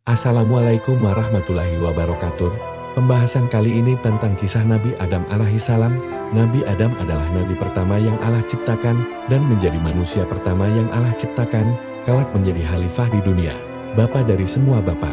Assalamualaikum warahmatullahi wabarakatuh. Pembahasan kali ini tentang kisah Nabi Adam alaihissalam. Nabi Adam adalah nabi pertama yang Allah ciptakan dan menjadi manusia pertama yang Allah ciptakan, kelak menjadi khalifah di dunia, bapa dari semua bapa.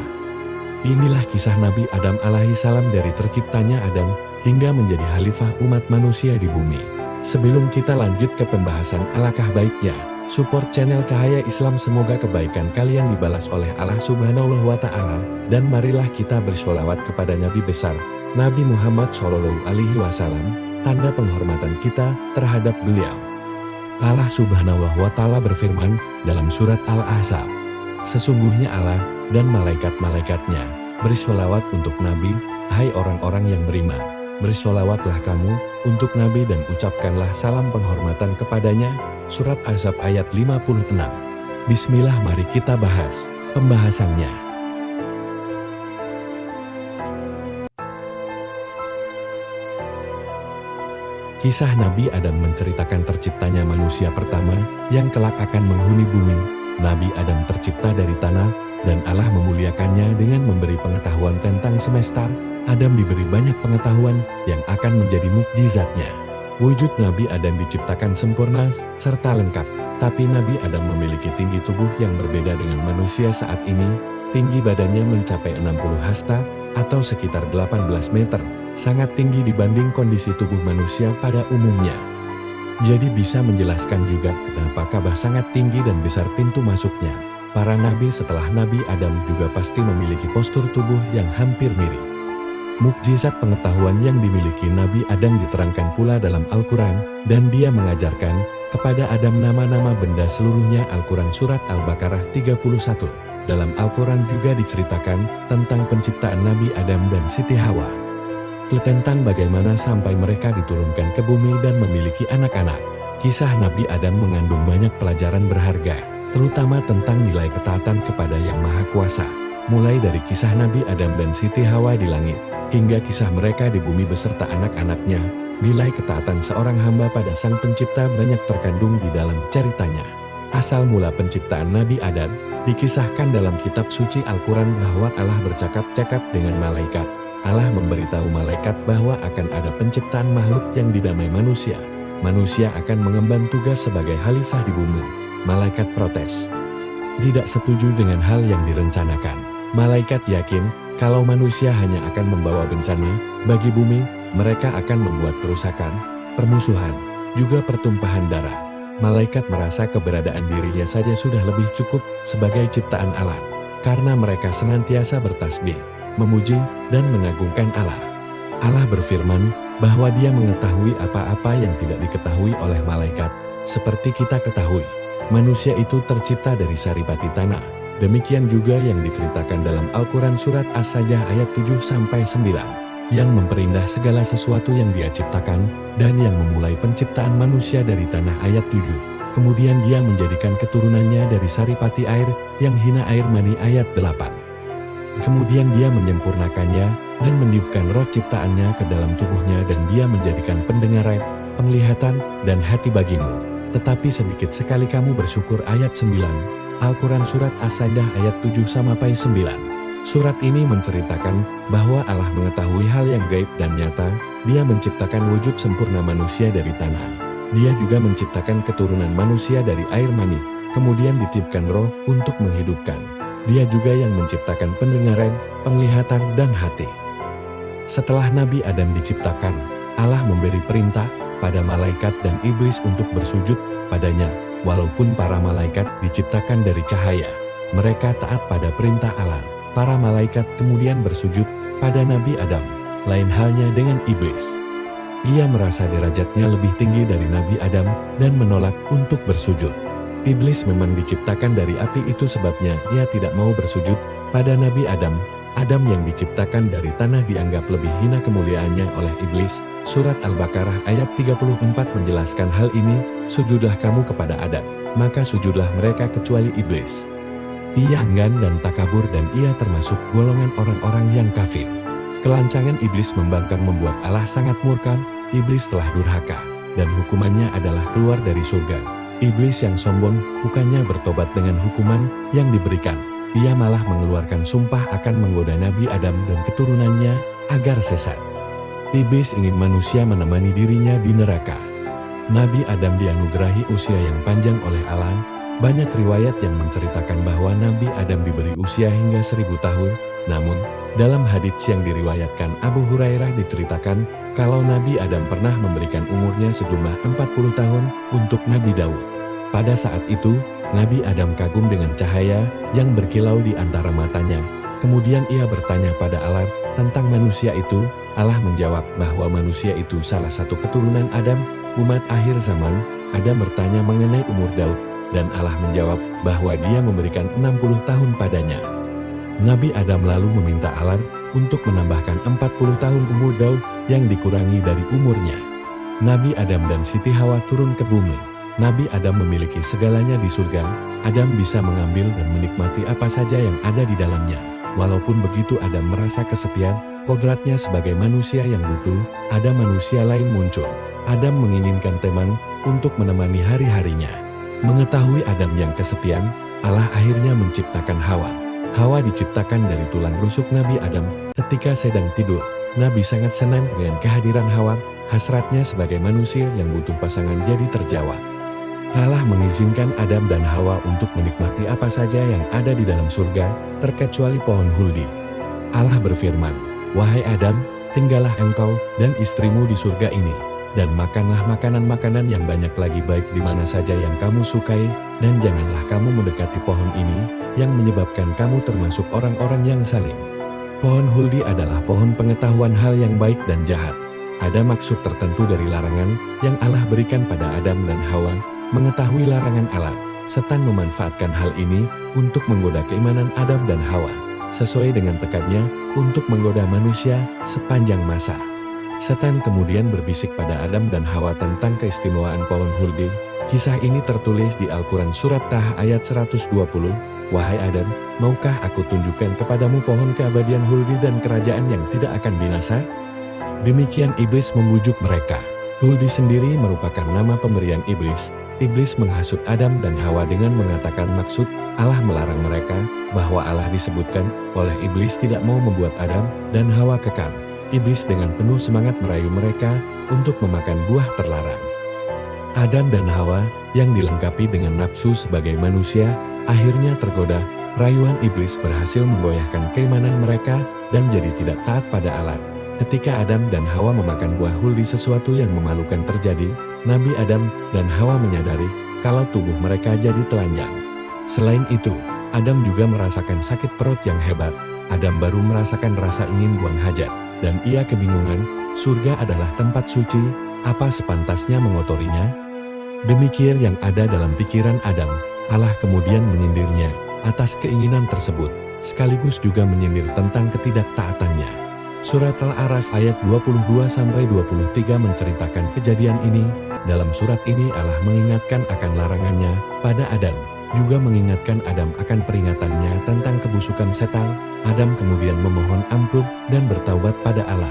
Inilah kisah Nabi Adam alaihissalam dari terciptanya Adam hingga menjadi khalifah umat manusia di bumi. Sebelum kita lanjut ke pembahasan, alangkah baiknya support channel Cahaya Islam, semoga kebaikan kalian dibalas oleh Allah Subhanahu wa Ta'ala. Dan marilah kita bersholawat kepada Nabi besar Nabi Muhammad SAW, tanda penghormatan kita terhadap beliau. Allah Subhanahu wa Ta'ala berfirman dalam surat Al-Ahzab, sesungguhnya Allah dan malaikat-malaikatnya bersholawat untuk Nabi, hai orang-orang yang beriman. Bersholawatlah kamu untuk Nabi dan ucapkanlah salam penghormatan kepadanya. Surat Ahzab ayat 56. Bismillah, mari kita bahas pembahasannya. Kisah Nabi Adam menceritakan terciptanya manusia pertama yang kelak akan menghuni bumi. Nabi Adam tercipta dari tanah dan Allah memuliakannya dengan memberi pengetahuan tentang semesta. Adam diberi banyak pengetahuan yang akan menjadi mukjizatnya. Wujud Nabi Adam diciptakan sempurna serta lengkap, tapi Nabi Adam memiliki tinggi tubuh yang berbeda dengan manusia saat ini. Tinggi badannya mencapai 60 hasta atau sekitar 18 meter, sangat tinggi dibanding kondisi tubuh manusia pada umumnya. Jadi bisa menjelaskan juga kenapa Ka'bah sangat tinggi dan besar pintu masuknya. Para nabi setelah Nabi Adam juga pasti memiliki postur tubuh yang hampir mirip. Mukjizat pengetahuan yang dimiliki Nabi Adam diterangkan pula dalam Al-Quran, dan dia mengajarkan kepada Adam nama-nama benda seluruhnya. Al-Quran Surat Al-Baqarah 31. Dalam Al-Quran juga diceritakan tentang penciptaan Nabi Adam dan Siti Hawa, tentang bagaimana sampai mereka diturunkan ke bumi dan memiliki anak-anak. Kisah Nabi Adam mengandung banyak pelajaran berharga, terutama tentang nilai ketaatan kepada Yang Maha Kuasa. Mulai dari kisah Nabi Adam dan Siti Hawa di langit, hingga kisah mereka di bumi beserta anak-anaknya, nilai ketaatan seorang hamba pada Sang Pencipta banyak terkandung di dalam ceritanya. Asal mula penciptaan Nabi Adam dikisahkan dalam kitab suci Al-Quran bahwa Allah bercakap-cakap dengan malaikat. Allah memberitahu malaikat bahwa akan ada penciptaan makhluk yang dinamai manusia. Manusia akan mengemban tugas sebagai khalifah di bumi. Malaikat protes, tidak setuju dengan hal yang direncanakan. Malaikat yakin kalau manusia hanya akan membawa bencana bagi bumi, mereka akan membuat kerusakan, permusuhan, juga pertumpahan darah. Malaikat merasa keberadaan dirinya saja sudah lebih cukup sebagai ciptaan Allah, karena mereka senantiasa bertasbih, memuji, dan mengagungkan Allah. Allah berfirman bahwa Dia mengetahui apa-apa yang tidak diketahui oleh malaikat. Seperti kita ketahui, manusia itu tercipta dari saripati tanah. Demikian juga yang diceritakan dalam Al-Quran Surat As-Sajdah ayat 7-9, yang memperindah segala sesuatu yang Dia ciptakan, dan yang memulai penciptaan manusia dari tanah ayat 7. Kemudian Dia menjadikan keturunannya dari saripati air, yang hina air mani ayat 8. Kemudian Dia menyempurnakannya, dan meniupkan roh ciptaannya ke dalam tubuhnya, dan Dia menjadikan pendengaran, penglihatan, dan hati bagimu. Tetapi sedikit sekali kamu bersyukur ayat 9. Al-Quran Surat As-Sajdah ayat 7-9. Surat ini menceritakan bahwa Allah mengetahui hal yang gaib dan nyata. Dia menciptakan wujud sempurna manusia dari tanah. Dia juga menciptakan keturunan manusia dari air mani, kemudian ditiupkan roh untuk menghidupkan. Dia juga yang menciptakan pendengaran, penglihatan, dan hati. Setelah Nabi Adam diciptakan, Allah memberi perintah pada malaikat dan iblis untuk bersujud padanya. Walaupun para malaikat diciptakan dari cahaya, mereka taat pada perintah Allah. Para malaikat kemudian bersujud pada Nabi Adam. Lain halnya dengan iblis. Ia merasa derajatnya lebih tinggi dari Nabi Adam dan menolak untuk bersujud. Iblis memang diciptakan dari api, itu sebabnya ia tidak mau bersujud pada Nabi Adam. Adam yang diciptakan dari tanah dianggap lebih hina kemuliaannya oleh iblis. Surat Al-Baqarah ayat 34 menjelaskan hal ini, sujudlah kamu kepada Adam, maka sujudlah mereka kecuali iblis. Ia enggan dan takabur dan ia termasuk golongan orang-orang yang kafir. Kelancangan iblis membangkang membuat Allah sangat murka. Iblis telah durhaka, dan hukumannya adalah keluar dari surga. Iblis yang sombong bukannya bertobat dengan hukuman yang diberikan, ia malah mengeluarkan sumpah akan menggoda Nabi Adam dan keturunannya agar sesat. Iblis ingin manusia menemani dirinya di neraka. Nabi Adam dianugerahi usia yang panjang oleh Allah. Banyak riwayat yang menceritakan bahwa Nabi Adam diberi usia hingga 1000 tahun. Namun, dalam hadits yang diriwayatkan Abu Hurairah diceritakan kalau Nabi Adam pernah memberikan umurnya sejumlah 40 tahun untuk Nabi Daud. Pada saat itu, Nabi Adam kagum dengan cahaya yang berkilau di antara matanya. Kemudian ia bertanya pada Allah tentang manusia itu. Allah menjawab bahwa manusia itu salah satu keturunan Adam, umat akhir zaman. Adam bertanya mengenai umur Daud, dan Allah menjawab bahwa dia memberikan 60 tahun padanya. Nabi Adam lalu meminta Allah untuk menambahkan 40 tahun umur Daud yang dikurangi dari umurnya. Nabi Adam dan Siti Hawa turun ke bumi. Nabi Adam memiliki segalanya di surga. Adam bisa mengambil dan menikmati apa saja yang ada di dalamnya. Walaupun begitu Adam merasa kesepian, kodratnya sebagai manusia yang butuh, ada manusia lain muncul. Adam menginginkan teman untuk menemani hari-harinya. Mengetahui Adam yang kesepian, Allah akhirnya menciptakan Hawa. Hawa diciptakan dari tulang rusuk Nabi Adam. Ketika sedang tidur, Nabi sangat senang dengan kehadiran Hawa. Hasratnya sebagai manusia yang butuh pasangan jadi terjawab. Allah mengizinkan Adam dan Hawa untuk menikmati apa saja yang ada di dalam surga, terkecuali pohon huldi. Allah berfirman, "Wahai Adam, tinggallah engkau dan istrimu di surga ini, dan makanlah makanan-makanan yang banyak lagi baik di mana saja yang kamu sukai, dan janganlah kamu mendekati pohon ini, yang menyebabkan kamu termasuk orang-orang yang zalim." Pohon huldi adalah pohon pengetahuan hal yang baik dan jahat. Ada maksud tertentu dari larangan yang Allah berikan pada Adam dan Hawa. Mengetahui larangan Allah, setan memanfaatkan hal ini untuk menggoda keimanan Adam dan Hawa, sesuai dengan tekadnya untuk menggoda manusia sepanjang masa. Setan kemudian berbisik pada Adam dan Hawa tentang keistimewaan pohon huldi. Kisah ini tertulis di Al-Quran Surat Taha ayat 120, "Wahai Adam, maukah aku tunjukkan kepadamu pohon keabadian huldi dan kerajaan yang tidak akan binasa?" Demikian iblis membujuk mereka. Huldi sendiri merupakan nama pemberian iblis. Iblis menghasut Adam dan Hawa dengan mengatakan maksud Allah melarang mereka, bahwa Allah disebutkan oleh iblis tidak mau membuat Adam dan Hawa kekal. Iblis dengan penuh semangat merayu mereka untuk memakan buah terlarang. Adam dan Hawa yang dilengkapi dengan nafsu sebagai manusia, akhirnya tergoda. Rayuan iblis berhasil menggoyahkan keimanan mereka dan jadi tidak taat pada Allah. Ketika Adam dan Hawa memakan buah huldi, sesuatu yang memalukan terjadi. Nabi Adam dan Hawa menyadari kalau tubuh mereka jadi telanjang. Selain itu, Adam juga merasakan sakit perut yang hebat. Adam baru merasakan rasa ingin buang hajat, dan ia kebingungan, surga adalah tempat suci, apa sepantasnya mengotorinya? Demikian yang ada dalam pikiran Adam. Allah kemudian menyindirnya atas keinginan tersebut, sekaligus juga menyindir tentang ketidaktaatannya. Surat Al-A'raf ayat 22-23 menceritakan kejadian ini. Dalam surat ini Allah mengingatkan akan larangannya pada Adam, juga mengingatkan Adam akan peringatannya tentang kebusukan setan. Adam kemudian memohon ampun dan bertaubat pada Allah.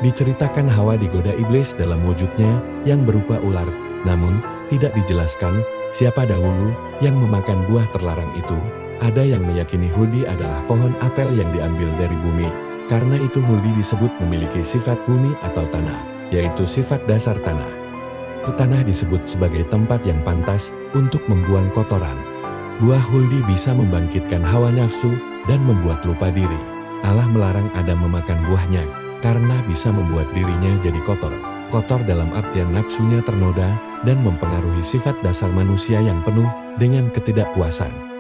Diceritakan Hawa digoda iblis dalam wujudnya yang berupa ular, namun tidak dijelaskan siapa dahulu yang memakan buah terlarang itu. Ada yang meyakini huldi adalah pohon apel yang diambil dari bumi. Karena itu huldi disebut memiliki sifat bumi atau tanah, yaitu sifat dasar tanah. Tanah disebut sebagai tempat yang pantas untuk membuang kotoran. Buah huldi bisa membangkitkan hawa nafsu dan membuat lupa diri. Allah melarang Adam memakan buahnya, karena bisa membuat dirinya jadi kotor. Kotor dalam artian nafsunya ternoda dan mempengaruhi sifat dasar manusia yang penuh dengan ketidakpuasan.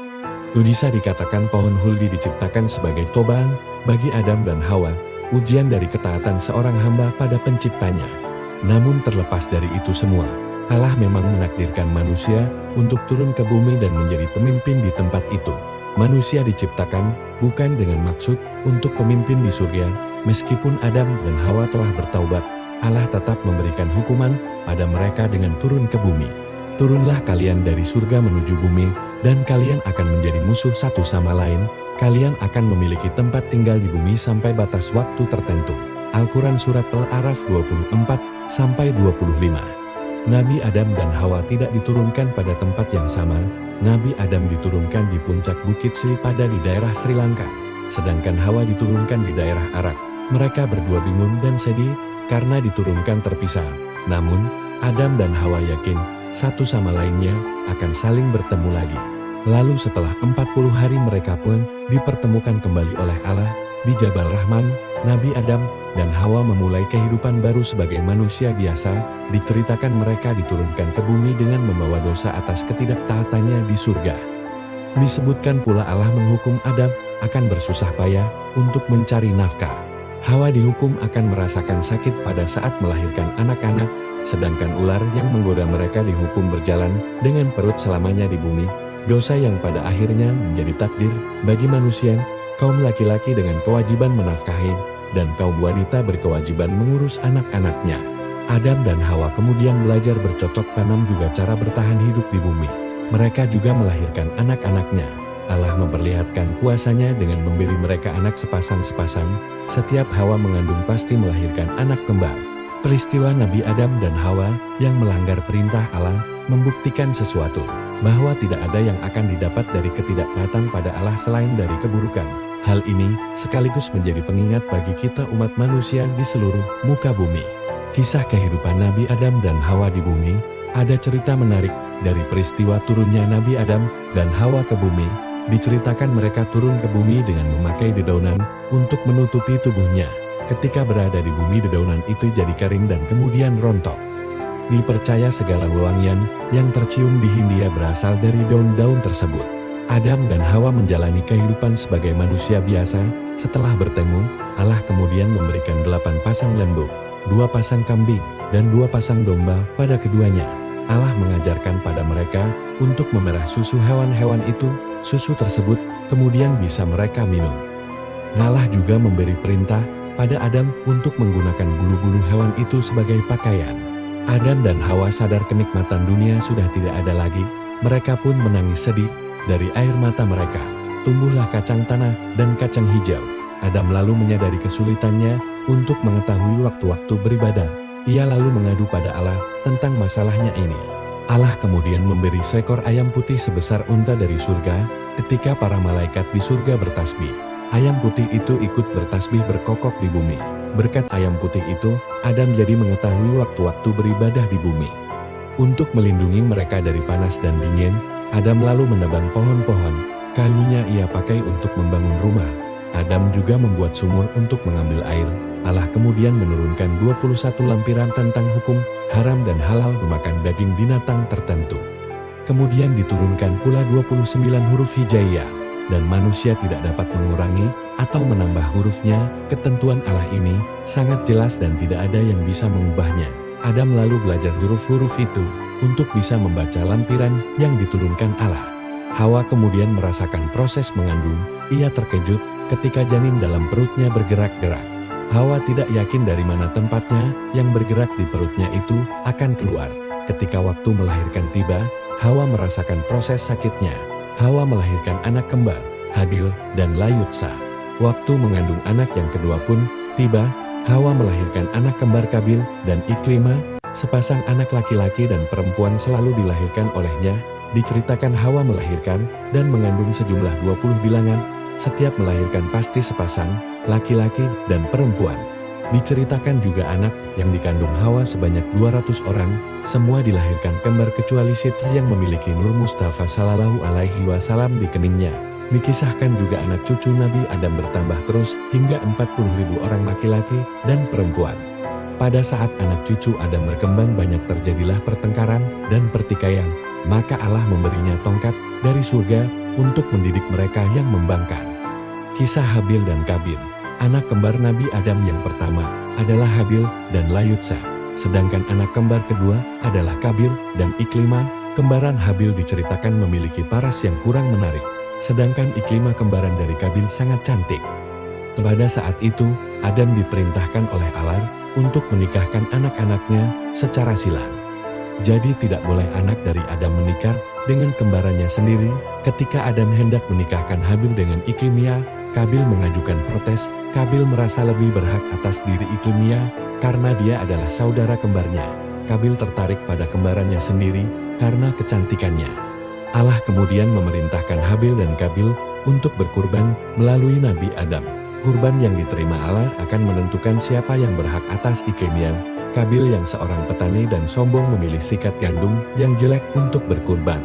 Bisa dikatakan pohon huldi diciptakan sebagai cobaan bagi Adam dan Hawa, ujian dari ketaatan seorang hamba pada penciptanya. Namun terlepas dari itu semua, Allah memang menakdirkan manusia untuk turun ke bumi dan menjadi pemimpin di tempat itu. Manusia diciptakan bukan dengan maksud untuk pemimpin di surga. Meskipun Adam dan Hawa telah bertaubat, Allah tetap memberikan hukuman pada mereka dengan turun ke bumi. Turunlah kalian dari surga menuju bumi, dan kalian akan menjadi musuh satu sama lain. Kalian akan memiliki tempat tinggal di bumi sampai batas waktu tertentu. Al-Quran Surat Al-A'raf 24-25. Nabi Adam dan Hawa tidak diturunkan pada tempat yang sama, Nabi Adam diturunkan di puncak Bukit Silipada di daerah Sri Lanka, sedangkan Hawa diturunkan di daerah Arak. Mereka berdua bingung dan sedih karena diturunkan terpisah. Namun, Adam dan Hawa yakin satu sama lainnya akan saling bertemu lagi. Lalu setelah 40 hari mereka pun dipertemukan kembali oleh Allah di Jabal Rahman. Nabi Adam dan Hawa memulai kehidupan baru sebagai manusia biasa. Diceritakan mereka diturunkan ke bumi dengan membawa dosa atas ketidaktaatannya di surga. Disebutkan pula Allah menghukum Adam akan bersusah payah untuk mencari nafkah. Hawa dihukum akan merasakan sakit pada saat melahirkan anak-anak, sedangkan ular yang menggoda mereka dihukum berjalan dengan perut selamanya di bumi. Dosa yang pada akhirnya menjadi takdir bagi manusia, kaum laki-laki dengan kewajiban menafkahi, dan kaum wanita berkewajiban mengurus anak-anaknya. Adam dan Hawa kemudian belajar bercocok tanam juga cara bertahan hidup di bumi. Mereka juga melahirkan anak-anaknya. Allah memperlihatkan kuasanya dengan memberi mereka anak sepasang-sepasang. Setiap Hawa mengandung pasti melahirkan anak kembar. Peristiwa Nabi Adam dan Hawa yang melanggar perintah Allah membuktikan sesuatu, bahwa tidak ada yang akan didapat dari ketidaktaatan pada Allah selain dari keburukan. Hal ini sekaligus menjadi pengingat bagi kita umat manusia di seluruh muka bumi. Kisah kehidupan Nabi Adam dan Hawa di bumi, ada cerita menarik dari peristiwa turunnya Nabi Adam dan Hawa ke bumi. Diceritakan mereka turun ke bumi dengan memakai dedaunan untuk menutupi tubuhnya. Ketika berada di bumi, dedaunan itu jadi kering dan kemudian rontok. Dipercaya segala wewangian yang tercium di Hindia berasal dari daun-daun tersebut. Adam dan Hawa menjalani kehidupan sebagai manusia biasa. Setelah bertemu, Allah kemudian memberikan 8 pasang lembu, 2 pasang kambing, dan 2 pasang domba pada keduanya. Allah mengajarkan pada mereka untuk memerah susu hewan-hewan itu. Susu tersebut kemudian bisa mereka minum. Allah juga memberi perintah pada Adam untuk menggunakan bulu-bulu hewan itu sebagai pakaian. Adam dan Hawa sadar kenikmatan dunia sudah tidak ada lagi. Mereka pun menangis sedih. Dari air mata mereka tumbuhlah kacang tanah dan kacang hijau. Adam lalu menyadari kesulitannya untuk mengetahui waktu-waktu beribadah. Ia lalu mengadu pada Allah tentang masalahnya ini. Allah kemudian memberi seekor ayam putih sebesar unta dari surga. Ketika para malaikat di surga bertasbih, ayam putih itu ikut bertasbih berkokok di bumi. Berkat ayam putih itu, Adam jadi mengetahui waktu-waktu beribadah di bumi. Untuk melindungi mereka dari panas dan dingin, Adam lalu menebang pohon-pohon. Kayunya ia pakai untuk membangun rumah. Adam juga membuat sumur untuk mengambil air. Allah kemudian menurunkan 21 lampiran tentang hukum haram dan halal memakan daging binatang tertentu. Kemudian diturunkan pula 29 huruf hijaiyah, dan manusia tidak dapat mengurangi atau menambah hurufnya. Ketentuan Allah ini sangat jelas dan tidak ada yang bisa mengubahnya. Adam lalu belajar huruf-huruf itu untuk bisa membaca lampiran yang diturunkan Allah. Hawa kemudian merasakan proses mengandung. Ia terkejut ketika janin dalam perutnya bergerak-gerak. Hawa tidak yakin dari mana tempatnya yang bergerak di perutnya itu akan keluar. Ketika waktu melahirkan tiba, Hawa merasakan proses sakitnya. Hawa melahirkan anak kembar, Habil dan Layutsa. Waktu mengandung anak yang kedua pun tiba. Hawa melahirkan anak kembar Kabil dan Iklima. Sepasang anak laki-laki dan perempuan selalu dilahirkan olehnya. Diceritakan Hawa melahirkan dan mengandung sejumlah 20 bilangan. Setiap melahirkan pasti sepasang, laki-laki dan perempuan. Diceritakan juga anak yang dikandung Hawa sebanyak 200 orang. Semua dilahirkan kembar kecuali Siti yang memiliki Nur Mustafa Sallallahu Alaihi Wasallam di keningnya. Dikisahkan juga anak cucu Nabi Adam bertambah terus hingga 40.000 orang laki-laki dan perempuan. Pada saat anak cucu Adam berkembang banyak terjadilah pertengkaran dan pertikaian. Maka Allah memberinya tongkat dari surga untuk mendidik mereka yang membangkang. Kisah Habil dan Kabil. Anak kembar Nabi Adam yang pertama adalah Habil dan Layutsa. Sedangkan anak kembar kedua adalah Kabil dan Iklima. Kembaran Habil diceritakan memiliki paras yang kurang menarik. Sedangkan Iklima kembaran dari Kabil sangat cantik. Pada saat itu, Adam diperintahkan oleh Allah untuk menikahkan anak-anaknya secara silang. Jadi tidak boleh anak dari Adam menikah dengan kembarannya sendiri. Ketika Adam hendak menikahkan Habil dengan Iklimia, Kabil mengajukan protes. Kabil merasa lebih berhak atas diri Iklimia karena dia adalah saudara kembarnya. Kabil tertarik pada kembarannya sendiri karena kecantikannya. Allah kemudian memerintahkan Habil dan Kabil untuk berkurban melalui Nabi Adam. Kurban yang diterima Allah akan menentukan siapa yang berhak atas iklimnya. Kabil yang seorang petani dan sombong memilih sikat gandum yang jelek untuk berkurban.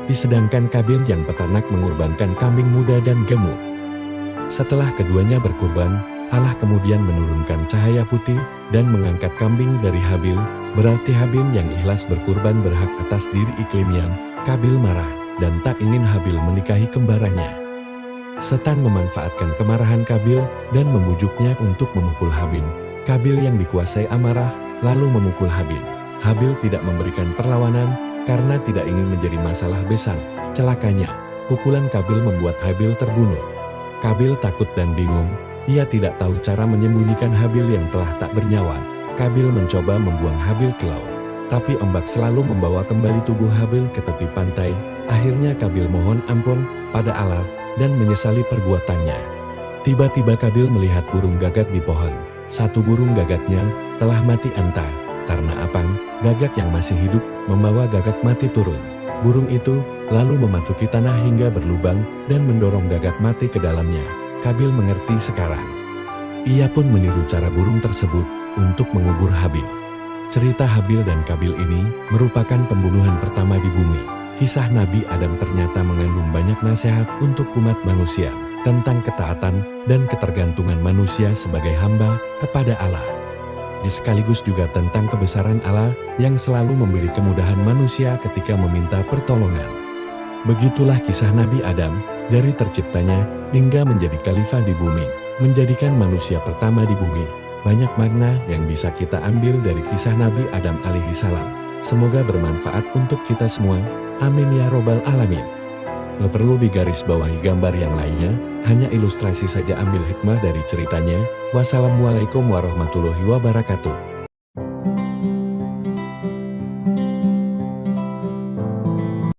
Sedangkan Kabil yang peternak mengorbankan kambing muda dan gemuk. Setelah keduanya berkurban, Allah kemudian menurunkan cahaya putih dan mengangkat kambing dari Habil. Berarti Habil yang ikhlas berkurban berhak atas diri iklimnya. Kabil marah dan tak ingin Habil menikahi kembarannya. Setan memanfaatkan kemarahan Kabil dan membujuknya untuk memukul Habil. Kabil yang dikuasai amarah lalu memukul Habil. Habil tidak memberikan perlawanan karena tidak ingin menjadi masalah besar. Celakanya, pukulan Kabil membuat Habil terbunuh. Kabil takut dan bingung. Ia tidak tahu cara menyembunyikan Habil yang telah tak bernyawa. Kabil mencoba membuang Habil ke laut. Tapi ombak selalu membawa kembali tubuh Habil ke tepi pantai. Akhirnya Kabil mohon ampun pada Allah dan menyesali perbuatannya. Tiba-tiba Kabil melihat burung gagak di pohon. Satu burung gagaknya telah mati entah. Karena apang, gagak yang masih hidup membawa gagak mati turun. Burung itu lalu memasuki tanah hingga berlubang dan mendorong gagak mati ke dalamnya. Kabil mengerti sekarang. Ia pun meniru cara burung tersebut untuk mengubur Habil. Cerita Habil dan Kabil ini merupakan pembunuhan pertama di bumi. Kisah Nabi Adam ternyata mengandung banyak nasihat untuk umat manusia tentang ketaatan dan ketergantungan manusia sebagai hamba kepada Allah. Sekaligus juga tentang kebesaran Allah yang selalu memberi kemudahan manusia ketika meminta pertolongan. Begitulah kisah Nabi Adam, dari terciptanya hingga menjadi khalifah di bumi, menjadikan manusia pertama di bumi. Banyak makna yang bisa kita ambil dari kisah Nabi Adam alaihissalam. Semoga bermanfaat untuk kita semua. Amin ya robbal alamin. Perlu digarisbawahi gambar yang lainnya, hanya ilustrasi saja, ambil hikmah dari ceritanya. Wassalamualaikum warahmatullahi wabarakatuh.